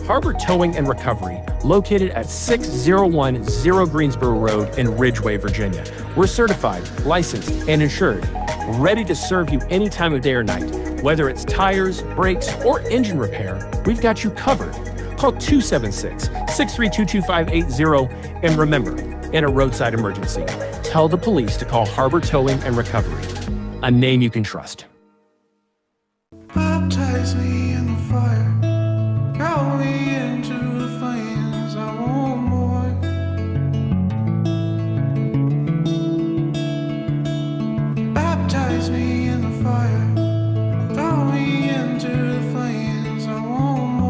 Harbor Towing and Recovery, located at 6010 Greensboro Road in Ridgeway, Virginia. We're certified, licensed, and insured, ready to serve you any time of day or night. Whether it's tires, brakes, or engine repair, we've got you covered. Call 276-632-2580, and remember, in a roadside emergency, tell the police to call Harbor Towing and Recovery, a name you can trust. Baptize me in the fire, call me into the flames, I want more. Baptize me in the fire, call me into the flames, I want more.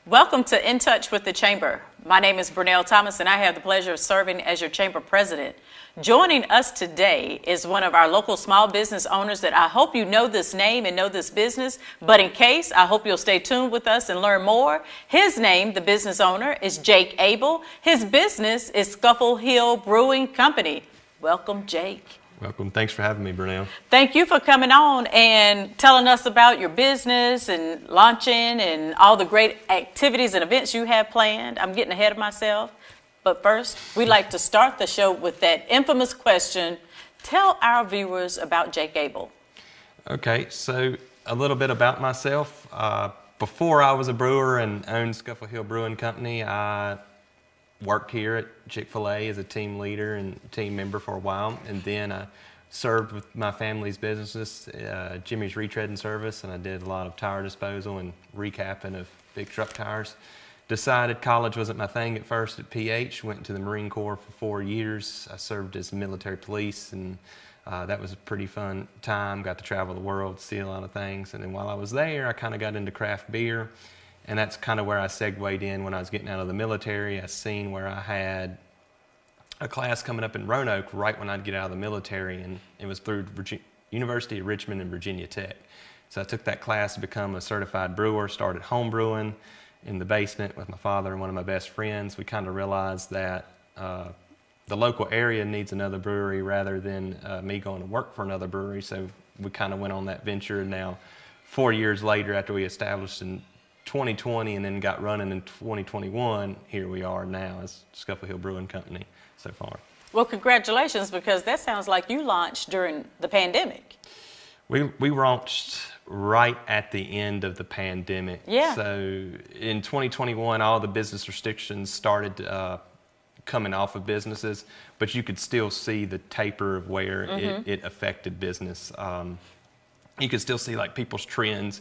Welcome to In Touch with the Chamber. My name is Brenell Thomas, and I have the pleasure of serving as your chamber president. Joining us today is one of our local small business owners that I hope you know this name and know this business, but in case, I hope you'll stay tuned with us and learn more. His name, the business owner, is Jake Abel. His business is Scuffle Hill Brewing Company. Welcome, Jake. Welcome. Thanks for having me, Brenell. Thank you for coming on and telling us about your business and launching and all the great activities and events you have planned. I'm getting ahead of myself. But first, we like to start the show with that infamous question. Tell our viewers about Jake Abel. Okay, so a little bit about myself. Before I was a brewer and owned Scuffle Hill Brewing Company, I worked here at Chick-fil-A as a team leader and team member for a while, and then I served with my family's businesses, Jimmy's Retreading Service, and I did a lot of tire disposal and recapping of big truck tires. Decided college wasn't my thing at first at PH, went to the Marine Corps for 4 years. I served as military police, and that was a pretty fun time. Got to travel the world, see a lot of things, and then while I was there, I kind of got into craft beer. And that's kind of where I segued in when I was getting out of the military. I seen where I had a class coming up in Roanoke right when I'd get out of the military, and it was through University of Richmond and Virginia Tech. So I took that class to become a certified brewer, started home brewing in the basement with my father and one of my best friends. We kind of realized that the local area needs another brewery rather than me going to work for another brewery. So we kind of went on that venture, and now 4 years later, after we established in 2020 and then got running in 2021, here we are now as Scuffle Hill Brewing Company so far. Well, congratulations, because that sounds like you launched during the pandemic. We launched right at the end of the pandemic. Yeah. So in 2021, all the business restrictions started coming off of businesses, but you could still see the taper of where it affected business. You could still see like people's trends.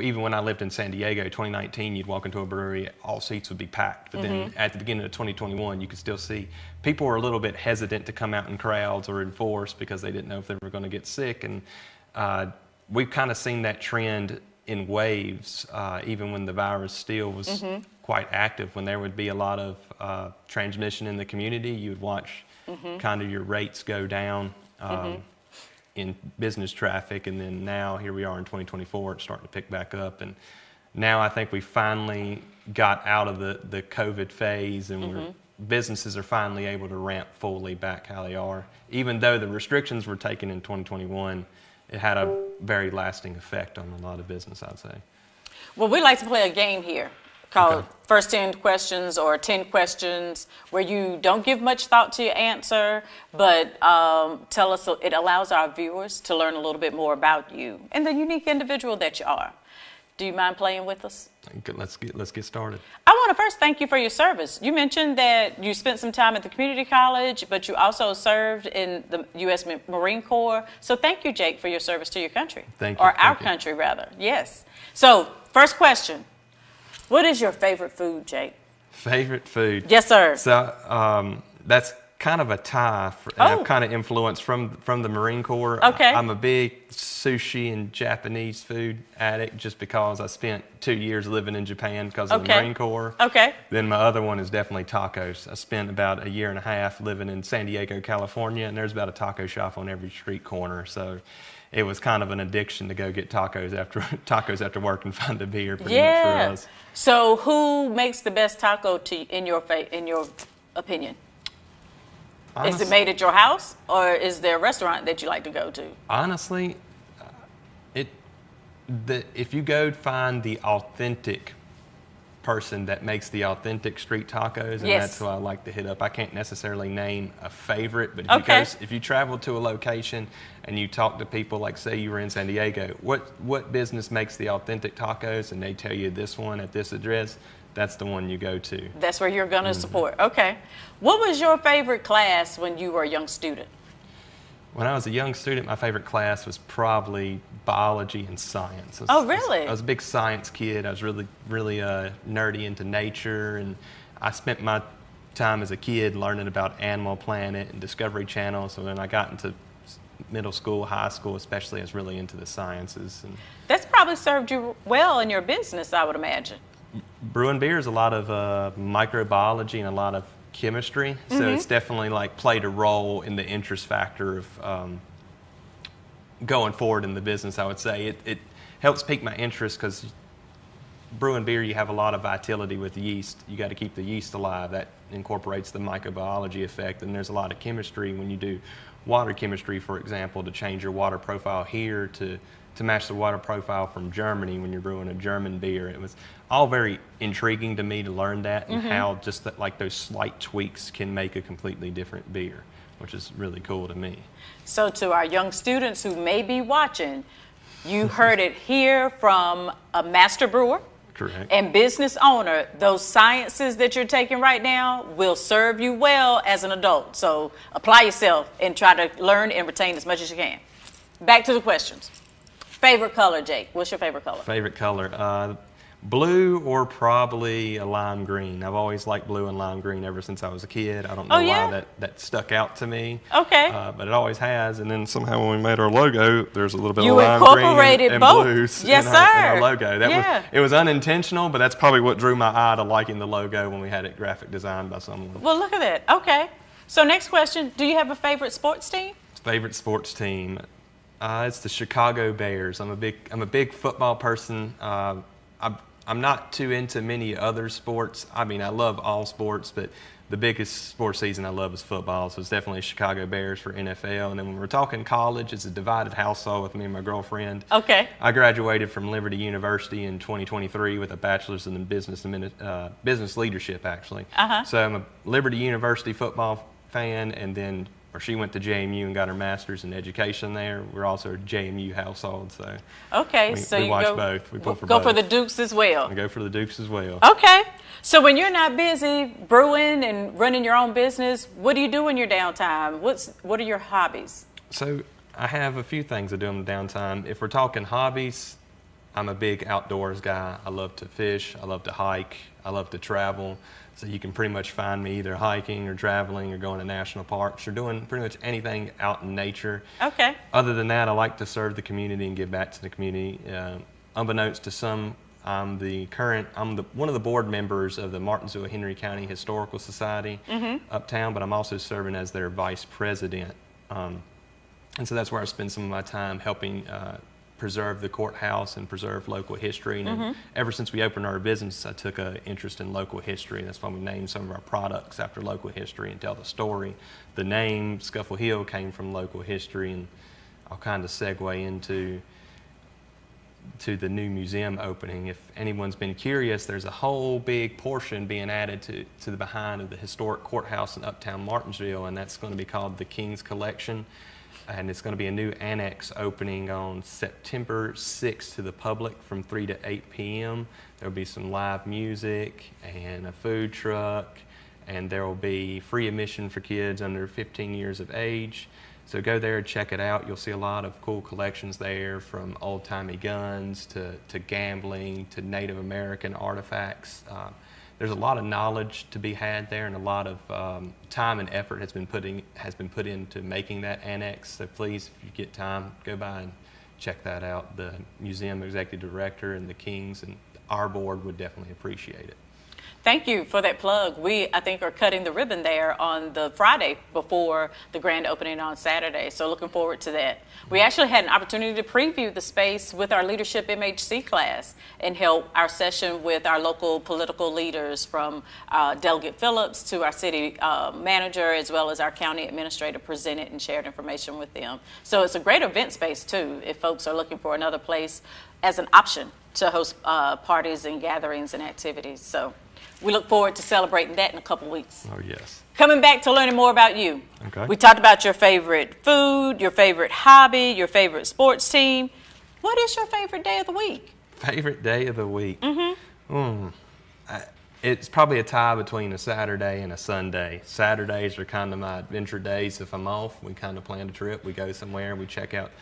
Even when I lived in San Diego, 2019, you'd walk into a brewery, all seats would be packed. But then at the beginning of 2021, you could still see people were a little bit hesitant to come out in crowds or in force because they didn't know if they were going to get sick. And we've kind of seen that trend in waves, even when the virus still was quite active. When there would be a lot of transmission in the community, you would watch kind of your rates go down. In business traffic, and then now here we are in 2024, it's starting to pick back up, and now I think we finally got out of the COVID phase, and businesses are finally able to ramp fully back how they are. Even though the restrictions were taken in 2021, it had a very lasting effect on a lot of business, I'd say. Well, we like to play a game here called First 10 Questions or 10 Questions, where you don't give much thought to your answer, but tell us, it allows our viewers to learn a little bit more about you and the unique individual that you are. Do you mind playing with us? Let's get started. I want to first thank you for your service. You mentioned that you spent some time at the community college, but you also served in the U.S. Marine Corps. So thank you, Jake, for your service to your country. Thank you. Or our country, rather. Yes. So first question. What is your favorite food, Jake? Favorite food? Yes, sir. So that's kind of a tie. Oh. I've kind of influenced from the Marine Corps. Okay. I'm a big sushi and Japanese food addict just because I spent 2 years living in Japan because of the Okay. Marine Corps. Okay. Then my other one is definitely tacos. I spent about a year and a half living in San Diego, California, and there's about a taco shop on every street corner. So it was kind of an addiction to go get tacos after work and find a beer. Pretty much for Yeah. us. So who makes the best taco in your opinion? Is it made at your house, or is there a restaurant that you like to go to? Honestly, if you go find the authentic person that makes the authentic street tacos, and Yes. that's who I like to hit up. I can't necessarily name a favorite, but Okay. if you travel to a location and you talk to people, like say you were in San Diego, what business makes the authentic tacos, and they tell you this one at this address, that's the one you go to. That's where you're going to support. Okay. What was your favorite class when you were a young student? When I was a young student, my favorite class was probably biology and science. Oh, really? I was a big science kid. I was really nerdy into nature, and I spent my time as a kid learning about Animal Planet and Discovery Channel. So when I got into middle school, high school especially, I was really into the sciences. And That's probably served you well in your business, I would imagine. brewing beer is a lot of microbiology and a lot of chemistry, so it's definitely like played a role in the interest factor of going forward in the business. I would say it helps pique my interest because brewing beer, you have a lot of vitality with yeast. You got to keep the yeast alive. That incorporates the microbiology effect, and there's a lot of chemistry when you do water chemistry, for example, to change your water profile here to match the water profile from Germany when you're brewing a German beer. It was all very intriguing to me to learn that, and how just that, like those slight tweaks can make a completely different beer, which is really cool to me. So to our young students who may be watching, you heard it here from a master brewer. Correct. And business owner. Those sciences that you're taking right now will serve you well as an adult. So apply yourself and try to learn and retain as much as you can. Back to the questions. Favorite color, Jake? What's your favorite color? Favorite color? Blue or probably a lime green. I've always liked blue and lime green ever since I was a kid. I don't know yeah? why that stuck out to me. Okay. But it always has. And then somehow when we made our logo, there's a little bit You of lime green incorporated and both. blues Yes, in our sir. logo. Yeah. It was unintentional, but that's probably what drew my eye to liking the logo when we had it graphic designed by someone. Well, look at that. Okay. So next question. Do you have a favorite sports team? Favorite sports team? It's the Chicago Bears. I'm a big football person. I'm not too into many other sports. I mean, I love all sports, but the biggest sports season I love is football. So it's definitely Chicago Bears for NFL. And then when we're talking college, it's a divided household with me and my girlfriend. Okay. I graduated from Liberty University in 2023 with a bachelor's in business leadership, actually. So I'm a Liberty University football fan, and then she went to JMU and got her master's in education there. We're also a JMU household, so Okay. we you watch go, both. We pull for go both. for the Dukes as well. I go for the Dukes as well. Okay. So when you're not busy brewing and running your own business, what do you do in your downtime? What are your hobbies? So I have a few things I do in the downtime. If we're talking hobbies, I'm a big outdoors guy. I love to fish. I love to hike. I love to travel. So you can pretty much find me either hiking or traveling or going to national parks or doing pretty much anything out in nature. Okay. Other than that, I like to serve the community and give back to the community. Unbeknownst to some, I'm one of the board members of the Martinsville Henry County Historical Society uptown, but I'm also serving as their vice president. And so that's where I spend some of my time helping preserve the courthouse and preserve local history. And ever since we opened our business, I took an interest in local history. That's why we named some of our products after local history and tell the story. The name Scuffle Hill came from local history, and I'll kind of segue into the new museum opening. If anyone's been curious, there's a whole big portion being added to the behind of the historic courthouse in uptown Martinsville, and that's going to be called the King's Collection. And it's going to be a new annex opening on September 6th to the public from 3 to 8 p.m. There will be some live music and a food truck, and there will be free admission for kids under 15 years of age. So go there and check it out. You'll see a lot of cool collections there, from old-timey guns to gambling to Native American artifacts. there's a lot of knowledge to be had there, and a lot of time and effort has been put into making that annex. So please, if you get time, go by and check that out. The museum executive director and the Kings and our board would definitely appreciate it. Thank you for that plug. We, I think, are cutting the ribbon there on the Friday before the grand opening on Saturday. So looking forward to that. We actually had an opportunity to preview the space with our Leadership MHC class and held our session with our local political leaders, from Delegate Phillips to our city manager, as well as our county administrator, presented and shared information with them. So it's a great event space too, if folks are looking for another place as an option to host parties and gatherings and activities. So we look forward to celebrating that in a couple weeks. Oh, yes. Coming back to learning more about you. Okay. We talked about your favorite food, your favorite hobby, your favorite sports team. What is your favorite day of the week? Favorite day of the week? It's probably a tie between a Saturday and a Sunday. Saturdays are kind of my adventure days. If I'm off, we kind of plan a trip. We go somewhere, we check out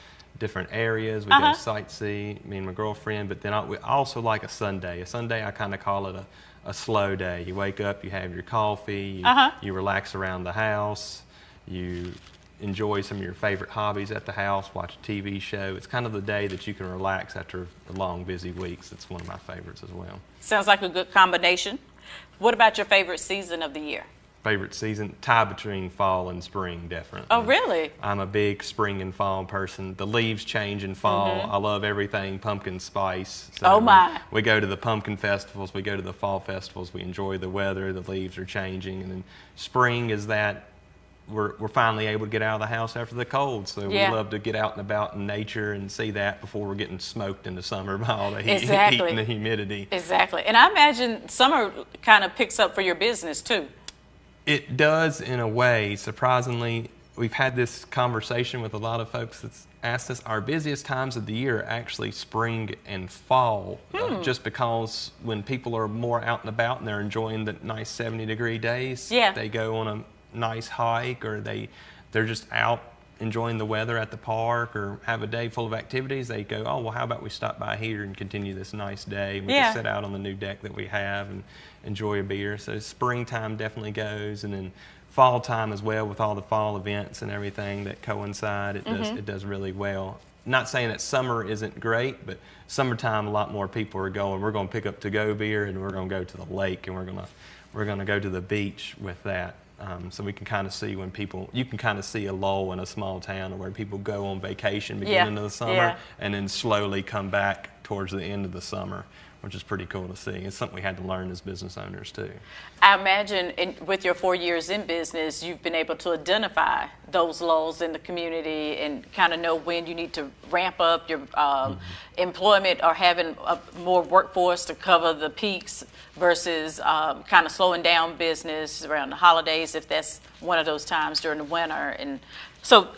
different areas, we go sightsee, me and my girlfriend. But then we also like a Sunday. A Sunday, I kind of call it a slow day. You wake up, you have your coffee, you relax around the house, you enjoy some of your favorite hobbies at the house, watch a TV show. It's kind of the day that you can relax after a long, busy week. So it's one of my favorites as well. Sounds like a good combination. What about your favorite season of the year? Favorite season, tie between fall and spring, definitely. Oh, really? I'm a big spring and fall person. The leaves change in fall. I love everything pumpkin spice. So oh, my. We go to the pumpkin festivals. We go to the fall festivals. We enjoy the weather. The leaves are changing. And then spring is that we're finally able to get out of the house after the cold. So we love to get out and about in nature and see that before we're getting smoked in the summer by all the heat and the humidity. Exactly. And I imagine summer kind of picks up for your business, too. It does in a way. Surprisingly, we've had this conversation with a lot of folks that's asked us. Our busiest times of the year are actually spring and fall, just because when people are more out and about and they're enjoying the nice 70-degree days, they go on a nice hike, or they're just out enjoying the weather at the park, or have a day full of activities. They go, oh, well, how about we stop by here and continue this nice day? We can sit out on the new deck that we have and enjoy a beer. So springtime definitely goes, and then fall time as well, with all the fall events and everything that coincide. It does really well. Not saying that summer isn't great, but summertime a lot more people are going. We're going to pick up to-go beer, and we're going to go to the lake, and we're going to go to the beach with that. So we can kind of see when you can kind of see a lull in a small town where people go on vacation beginning of the summer and then slowly come back towards the end of the summer, which is pretty cool to see. It's something we had to learn as business owners too. I imagine with your 4 years in business, you've been able to identify those lulls in the community and kind of know when you need to ramp up your employment, or having a more workforce to cover the peaks, versus kind of slowing down business around the holidays, if that's one of those times during the winter. And so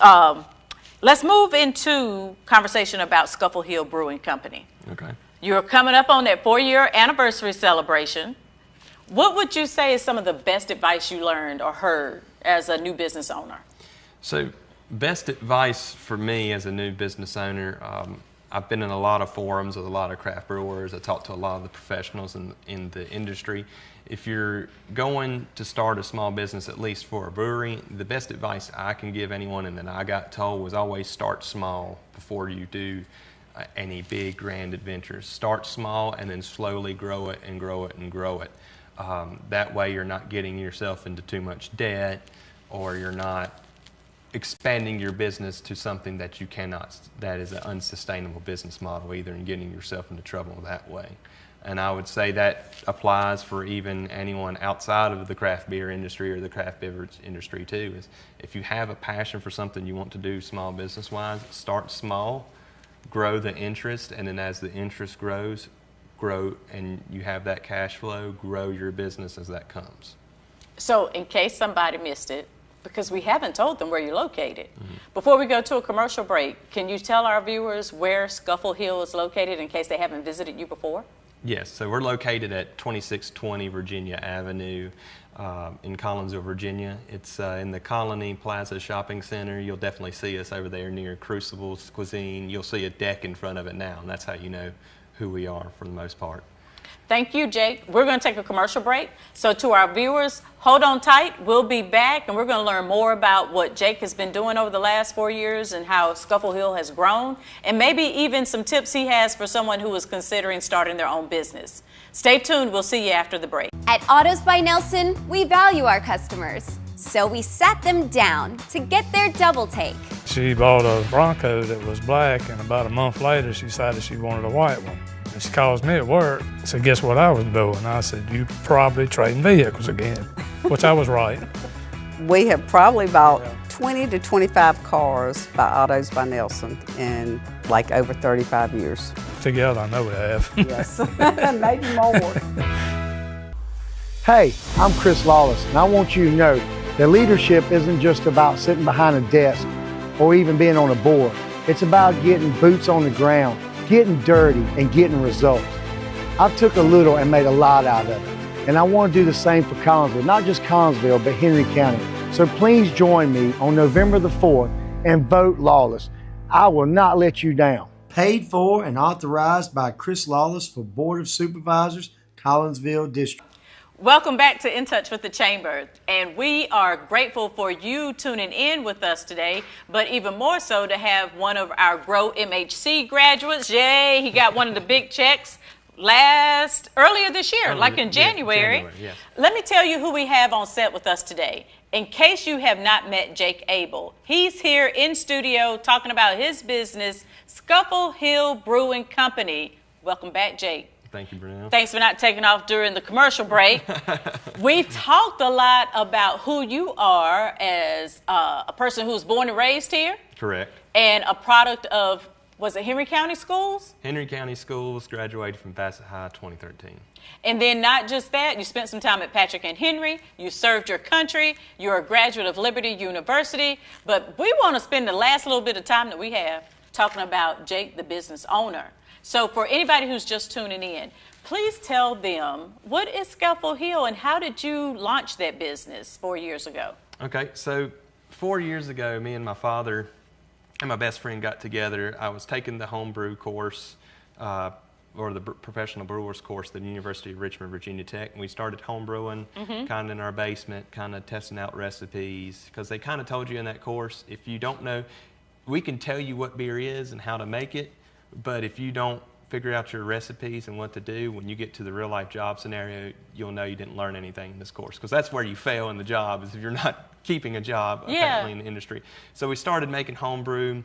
let's move into conversation about Scuffle Hill Brewing Company. Okay. You're coming up on that 4-year anniversary celebration. What would you say is some of the best advice you learned or heard as a new business owner? So, best advice for me as a new business owner, I've been in a lot of forums with a lot of craft brewers. I talked to a lot of the professionals in the industry. If you're going to start a small business, at least for a brewery, the best advice I can give anyone, and that I got told, was always start small before you do any big grand adventures. Start small and then slowly grow it and grow it and grow it. That way you're not getting yourself into too much debt, or you're not expanding your business to something that you cannot, that is an unsustainable business model either, and getting yourself into trouble that way. And I would say that applies for even anyone outside of the craft beer industry or the craft beverage industry too. Is if you have a passion for something you want to do small business wise, start small, grow the interest, and then as the interest grows, grow, and you have that cash flow, grow your business as that comes. So in case somebody missed it, because we haven't told them where you're located. Before we go to a commercial break, can you tell our viewers where Scuffle Hill is located in case they haven't visited you before? Yes, so we're located at 2620 Virginia Avenue in Collinsville, Virginia. It's in the Colony Plaza Shopping Center. You'll definitely see us over there near Crucibles Cuisine. You'll see a deck in front of it now, and that's how you know who we are for the most part. Thank you, Jake. We're going to take a commercial break. So to our viewers, hold on tight. We'll be back, and we're going to learn more about what Jake has been doing over the last 4 years and how Scuffle Hill has grown, and maybe even some tips he has for someone who is considering starting their own business. Stay tuned. We'll see you after the break. At Autos by Nelson, we value our customers, so we sat them down to get their double take. She bought a Bronco that was black, and about a month later, she decided she wanted a white one. And she calls me at work and said, guess what I was doing? I said, you probably trading vehicles again, which I was right. We have probably bought 20 to 25 cars by Autos by Nelson in like over 35 years. Together, I know we have. Yes, maybe more. Hey, I'm Chris Lawless, and I want you to know that leadership isn't just about sitting behind a desk or even being on a board. It's about getting boots on the ground, getting dirty, and getting results. I've took a little and made a lot out of it, and I want to do the same for Collinsville, not just Collinsville, but Henry County. So please join me on November the 4th and vote Lawless. I will not let you down. Paid for and authorized by Chris Lawless for Board of Supervisors, Collinsville District. Welcome back to In Touch with the Chamber, and we are grateful for you tuning in with us today, but even more so to have one of our Grow MHC graduates. Yay, he got one of the big checks earlier this year, like in January. Yes. Let me tell you who we have on set with us today. In case you have not met Jake Abel, he's here in studio talking about his business, Scuffle Hill Brewing Company. Welcome back, Jake. Thank you, Brenell. Thanks for not taking off during the commercial break. We've talked a lot about who you are as a person who's born and raised here. Correct. And a product of, was it Henry County Schools? Henry County Schools, graduated from Bassett High 2013. And then not just that, you spent some time at Patrick and Henry, you served your country, you're a graduate of Liberty University, but we want to spend the last little bit of time that we have talking about Jake, the business owner. So for anybody who's just tuning in, please tell them, what is Scuffle Hill and how did you launch that business 4 years ago? Okay, so 4 years ago, me and my father and my best friend got together. I was taking the homebrew course, or the professional brewers course at the University of Richmond, Virginia Tech, and we started homebrewing kind of in our basement, kind of testing out recipes, because they kind of told you in that course, if you don't know, we can tell you what beer is and how to make it, but if you don't figure out your recipes and what to do, when you get to the real life job scenario, you'll know you didn't learn anything in this course, because that's where you fail in the job, is if you're not keeping a job apparently in the industry. So we started making homebrew.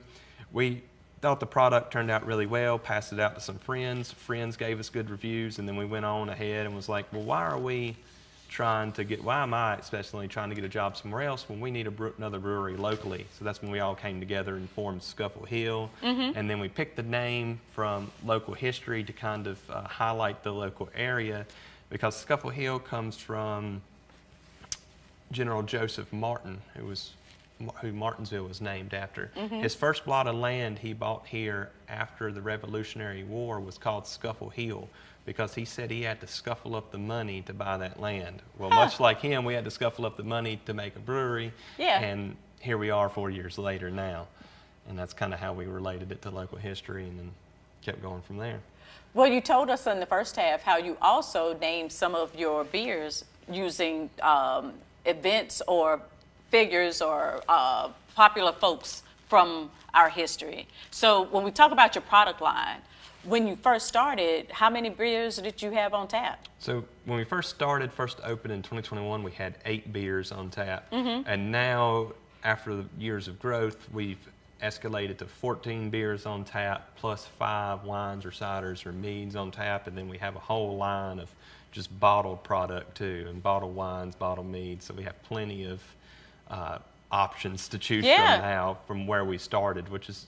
We thought the product turned out really well, passed it out to some friends. Friends gave us good reviews, and then we went on ahead and was like, well, why am I especially trying to get a job somewhere else when we need another brewery locally? So that's when we all came together and formed Scuffle Hill. And then we picked the name from local history to kind of highlight the local area, because Scuffle Hill comes from General Joseph Martin, who Martinsville was named after. His first plot of land he bought here after the Revolutionary War was called Scuffle Hill, because he said he had to scuffle up the money to buy that land. Well, much like him, we had to scuffle up the money to make a brewery, and here we are 4 years later now. And that's kind of how we related it to local history and then kept going from there. Well, you told us in the first half how you also named some of your beers using events or figures or popular folks from our history. So when we talk about your product line, when you first started, how many beers did you have on tap? So when we first opened in 2021, we had 8 beers on tap. And now, after the years of growth, we've escalated to 14 beers on tap, plus 5 wines or ciders or meads on tap. And then we have a whole line of just bottled product too, and bottled wines, bottled meads. So we have plenty of options to choose from now from where we started, which is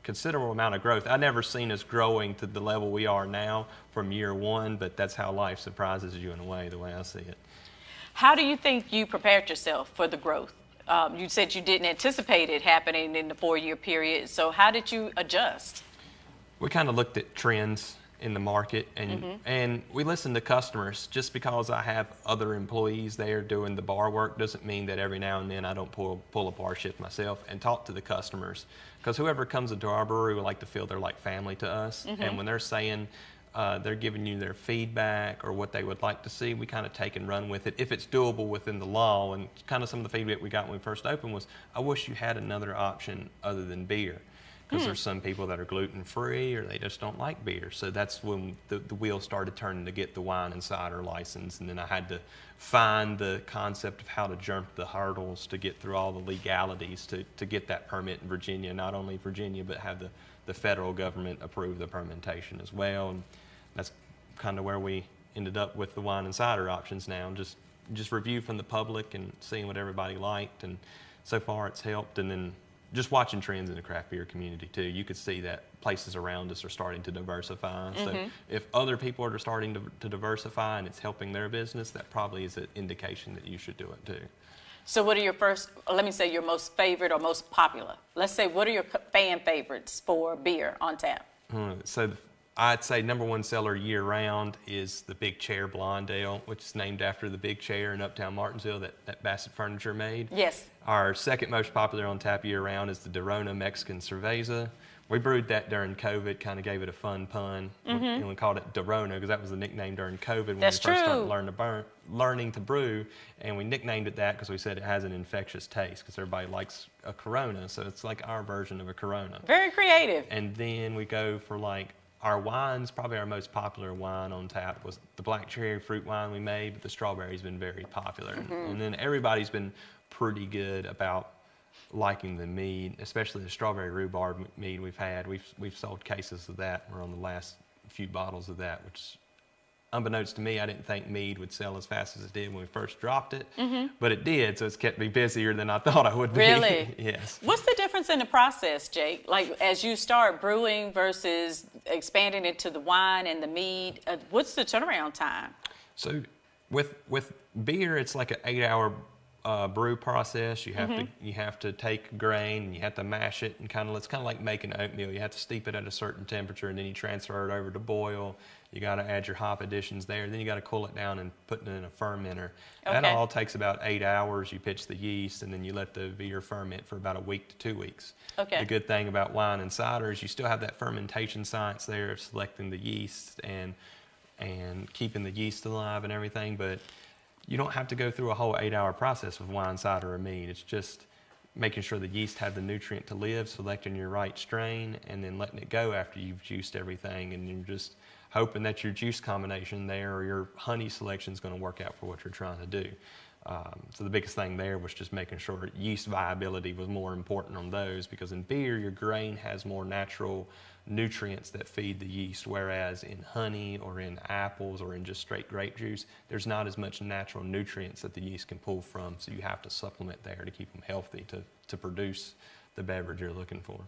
considerable amount of growth. I've never seen us growing to the level we are now from year one, but that's how life surprises you in a way, the way I see it. How do you think you prepared yourself for the growth? You said you didn't anticipate it happening in the 4-year period, so how did you adjust? We kind of looked at trends in the market, and we listened to customers. Just because I have other employees there doing the bar work doesn't mean that every now and then I don't pull a bar shift myself and talk to the customers, because whoever comes into our brewery would like to feel they're like family to us. And when they're saying they're giving you their feedback or what they would like to see, we kind of take and run with it if it's doable within the law. And kind of some of the feedback we got when we first opened was, I wish you had another option other than beer. Because there's some people that are gluten-free or they just don't like beer. So that's when the wheels started turning to get the wine and cider license. And then I had to find the concept of how to jump the hurdles to get through all the legalities to get that permit in Virginia. Not only Virginia, but have the federal government approve the fermentation as well. And that's kind of where we ended up with the wine and cider options now. Just review from the public and seeing what everybody liked. And so far it's helped. And then just watching trends in the craft beer community too, you could see that places around us are starting to diversify. So if other people are starting to diversify and it's helping their business, that probably is an indication that you should do it too. So what are your let me say your most favorite or most popular? Let's say, what are your fan favorites for beer on tap? So I'd say number one seller year round is the Big Chair Blonde Ale, which is named after the big chair in Uptown Martinsville that Bassett Furniture made. Yes. Our second most popular on tap year round is the Dorona Mexican Cerveza. We brewed that during COVID, kind of gave it a fun pun. And we called it Dorona because that was the nickname during COVID when we first started learning to brew. And we nicknamed it that because we said it has an infectious taste because everybody likes a Corona. So it's like our version of a Corona. Very creative. And then we go for like our wines, probably our most popular wine on tap was the black cherry fruit wine we made, but the strawberry's been very popular. And then everybody's been pretty good about liking the mead, especially the strawberry rhubarb mead we've had. We've sold cases of that. We're on the last few bottles of that, which unbeknownst to me, I didn't think mead would sell as fast as it did when we first dropped it, but it did, so it's kept me busier than I thought I would be. Really? Yes. What's the difference in the process, Jake? Like as you start brewing versus expanding into the wine and the mead, what's the turnaround time? So with beer, it's like an 8-hour brew process. You have to take grain and you have to mash it and it's kind of like making oatmeal. You have to steep it at a certain temperature and then you transfer it over to boil. You got to add your hop additions there. Then you got to cool it down and put it in a fermenter. Okay. That all takes about 8 hours. You pitch the yeast and then you let the beer ferment for about a week to 2 weeks. Okay. The good thing about wine and cider is you still have that fermentation science there of selecting the yeast and keeping the yeast alive and everything, but you don't have to go through a whole 8-hour process with wine, cider, or mead. It's just making sure the yeast have the nutrient to live, selecting your right strain, and then letting it go after you've juiced everything. And you're just hoping that your juice combination there or your honey selection is going to work out for what you're trying to do. So the biggest thing there was just making sure yeast viability was more important on those, because in beer, your grain has more natural nutrients that feed the yeast, whereas in honey or in apples or in just straight grape juice, there's not as much natural nutrients that the yeast can pull from, so you have to supplement there to keep them healthy to produce the beverage you're looking for.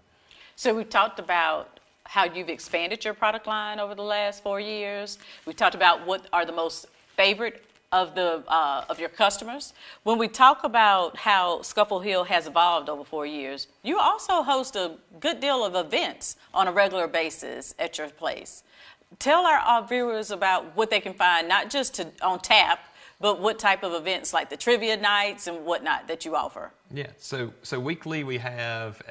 So we talked about how you've expanded your product line over the last 4 years. We talked about what are the most favorite of your customers. When we talk about how Scuffle Hill has evolved over 4 years, you also host a good deal of events on a regular basis at your place. Tell our viewers about what they can find, not just on tap, but what type of events like the trivia nights and whatnot that you offer. Yeah, so weekly we have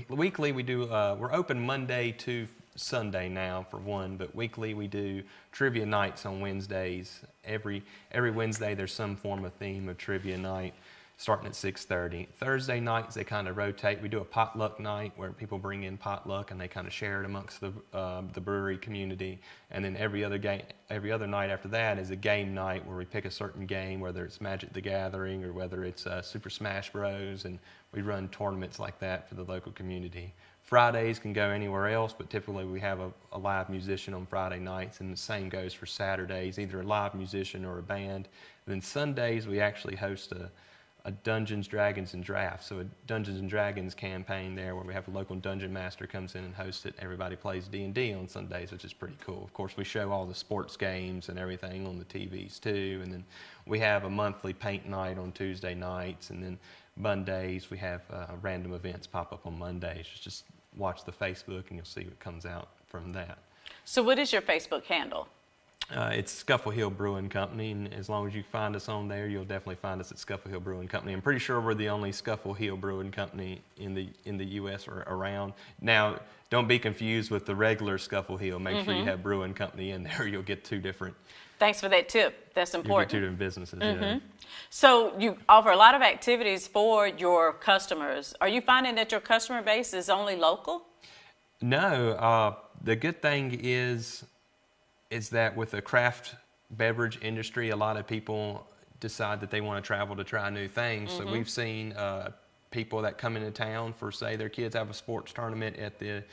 weekly we do, we're open Monday to Sunday now for one, but weekly we do trivia nights on Wednesdays. Every Wednesday there's some form of theme of trivia night starting at 6:30. Thursday nights they kind of rotate. We do a potluck night where people bring in potluck and they kind of share it amongst the brewery community. And then every other night after that is a game night where we pick a certain game, whether it's Magic the Gathering or whether it's Super Smash Bros. And we run tournaments like that for the local community. Fridays can go anywhere else, but typically we have a live musician on Friday nights, and the same goes for Saturdays, either a live musician or a band. And then Sundays we actually host a Dungeons, Dragons, and Drafts. So a Dungeons and Dragons campaign there where we have a local dungeon master comes in and hosts it. Everybody plays D&D on Sundays, which is pretty cool. Of course, we show all the sports games and everything on the TVs too. And then we have a monthly paint night on Tuesday nights. And then Mondays, we have random events pop up on Mondays. Just watch the Facebook and you'll see what comes out from that. So what is your Facebook handle? It's Scuffle Hill Brewing Company, and as long as you find us on there, you'll definitely find us at Scuffle Hill Brewing Company. I'm pretty sure we're the only Scuffle Hill Brewing Company in the U.S. or around. Now, don't be confused with the regular Scuffle Hill. Make sure you have Brewing Company in there. You'll get two different. Thanks for that tip. That's You'll important. get two different businesses. Yeah. So you offer a lot of activities for your customers. Are you finding that your customer base is only local? No. The good thing is that with the craft beverage industry, a lot of people decide that they want to travel to try new things. So we've seen people that come into town for, say, their kids have a sports tournament at the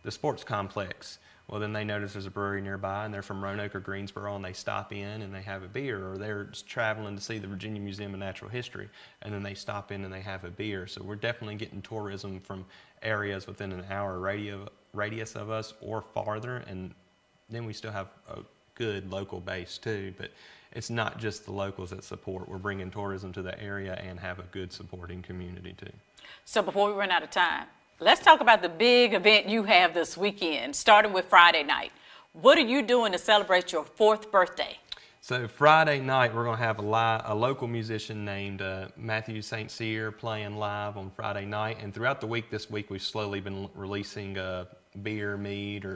sports complex. Well, then they notice there's a brewery nearby, and they're from Roanoke or Greensboro, and they stop in and they have a beer, or they're just traveling to see the Virginia Museum of Natural History, and then they stop in and they have a beer. So we're definitely getting tourism from areas within an hour radius of us or farther, and then we still have a good local base too, but it's not just the locals that support. We're bringing tourism to the area and have a good supporting community too. So before we run out of time, let's talk about the big event you have this weekend, starting with Friday night. What are you doing to celebrate your 4th birthday? So Friday night, we're going to have a local musician named Matthew St. Cyr playing live on Friday night. And throughout the week, this week, we've slowly been releasing beer, mead,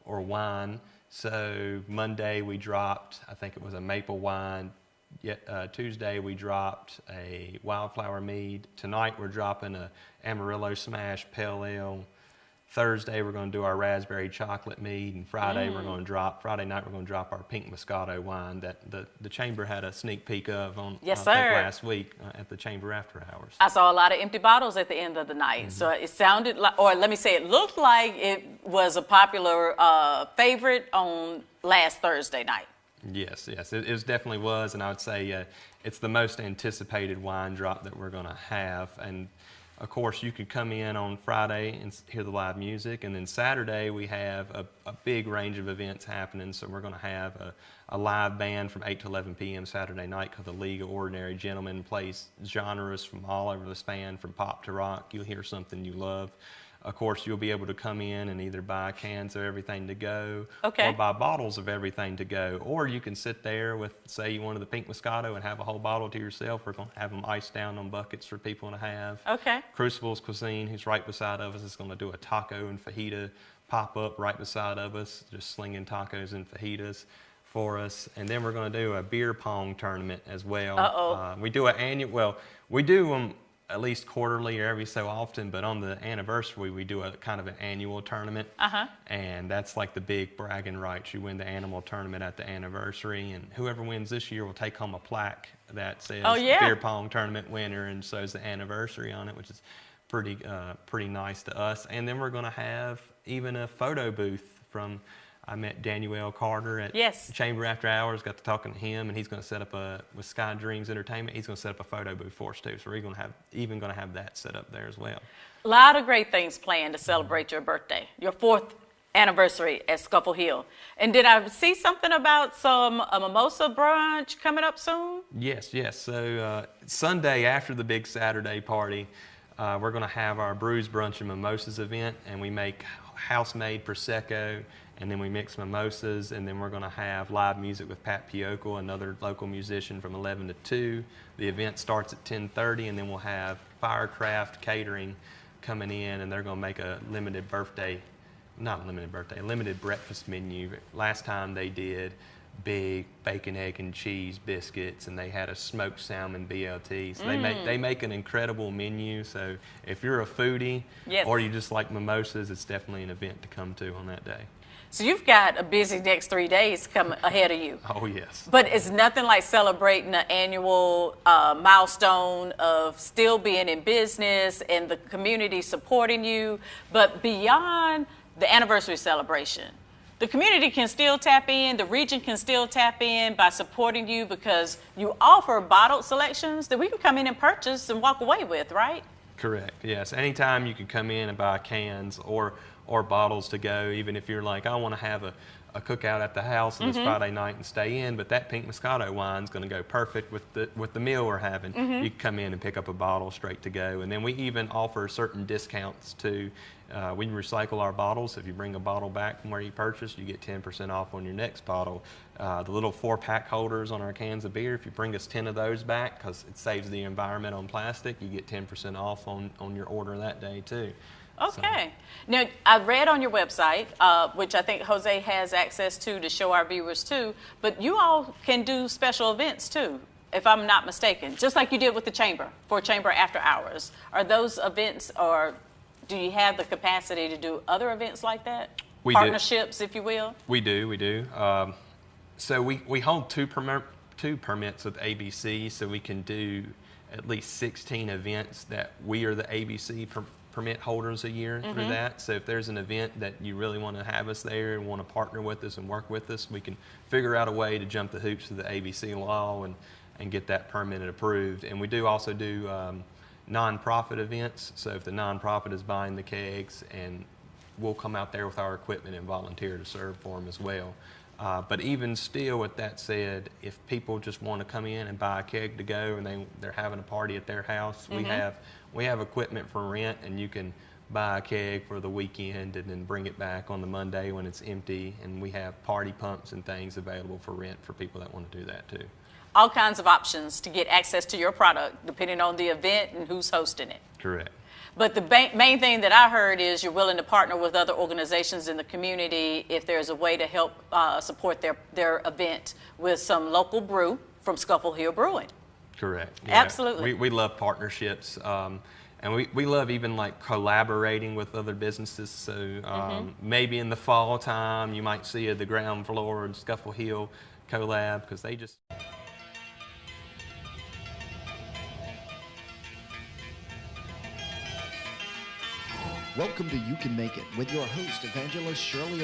or wine. So Monday, we dropped, I think it was a maple wine. Tuesday, we dropped a wildflower mead. Tonight, we're dropping a Amarillo Smash Pale Ale. Thursday, we're going to do our raspberry chocolate mead, and Friday night, we're going to drop our pink Moscato wine that the Chamber had a sneak peek of on Yes, I sir. think last week at the Chamber After Hours. I saw a lot of empty bottles at the end of the night. So it sounded like, or let me say, it looked like it was a popular favorite on last Thursday night. Yes, it definitely was, and I would say it's the most anticipated wine drop that we're going to have. And of course, you could come in on Friday and hear the live music, and then Saturday we have a big range of events happening. So we're going to have a live band from 8 to 11 p.m. Saturday night called the League of Ordinary Gentlemen. Plays genres from all over the span, from pop to rock. You'll hear something you love. Of course, you'll be able to come in and either buy cans of everything to go, or buy bottles of everything to go, or you can sit there with, say, you wanted the pink Moscato and have a whole bottle to yourself. We're going to have them iced down on buckets for people to have. Okay. Crucibles Cuisine, who's right beside of us, is going to do a taco and fajita pop-up right beside of us, just slinging tacos and fajitas for us. And then we're going to do a beer pong tournament as well. We do we do them at least quarterly or every so often, but on the anniversary we do a kind of an annual tournament, and that's like the big bragging rights. You win the animal tournament at the anniversary, and whoever wins this year will take home a plaque that says beer pong tournament winner, and so is the anniversary on it, which is pretty nice to us. And then we're going to have even a photo booth from. I met Daniel Carter at Chamber After Hours, got to talking to him, and he's going to set up with Sky Dreams Entertainment, he's going to set up a photo booth for us too. So we're going to have that set up there as well. A lot of great things planned to celebrate your birthday, your 4th anniversary at Scuffle Hill. And did I see something about a mimosa brunch coming up soon? Yes. So Sunday after the big Saturday party, we're going to have our Brews, Brunch, and Mimosas event, and we make house-made Prosecco, and then we mix mimosas, and then we're going to have live music with Pat Piocle, another local musician, from 11 to 2. The event starts at 10:30, and then we'll have Firecraft Catering coming in, and they're going to make a limited breakfast menu. Last time they did big bacon, egg, and cheese biscuits, and they had a smoked salmon BLT. So they make an incredible menu. So if you're a foodie or you just like mimosas, it's definitely an event to come to on that day. So you've got a busy next 3 days coming ahead of you. Oh, yes. But it's nothing like celebrating an annual milestone of still being in business and the community supporting you. But beyond the anniversary celebration, the community can still tap in, the region can still tap in by supporting you, because you offer bottled selections that we can come in and purchase and walk away with, right? Correct, yes. Anytime you can come in and buy cans or bottles to go, even if you're like, I want to have a cookout at the house on this Friday night and stay in, but that pink Moscato wine is going to go perfect with the meal we're having. You can come in and pick up a bottle straight to go. And then we even offer certain discounts too. We recycle our bottles. If you bring a bottle back from where you purchased, you get 10% off on your next bottle. The little 4-pack holders on our cans of beer, if you bring us 10 of those back, because it saves the environment on plastic, you get 10% off on your order that day too. Okay. Now, I read on your website, which I think Jose has access to show our viewers too, but you all can do special events too, if I'm not mistaken, just like you did with the Chamber, for Chamber After Hours. Are those events, or do you have the capacity to do other events like that? We Partnerships, if you will? We do. So we hold two permits with ABC, so we can do at least 16 events that we are the ABC permit holders a year through that. So if there's an event that you really want to have us there and want to partner with us and work with us, we can figure out a way to jump the hoops of the ABC law and get that permit approved. And we do also do nonprofit events. So if the nonprofit is buying the kegs, and we'll come out there with our equipment and volunteer to serve for them as well. But even still, with that said, if people just want to come in and buy a keg to go and they're having a party at their house, we have equipment for rent, and you can buy a keg for the weekend and then bring it back on the Monday when it's empty. And we have party pumps and things available for rent for people that want to do that too. All kinds of options to get access to your product, depending on the event and who's hosting it. Correct. But the main thing that I heard is you're willing to partner with other organizations in the community if there's a way to help support their event with some local brew from Scuffle Hill Brewing. Correct. Yeah. Absolutely. We love partnerships, and we love even like collaborating with other businesses. So maybe in the fall time, you might see the ground floor and Scuffle Hill collab, because they just... Welcome to You Can Make It with your host, evangelist Shirley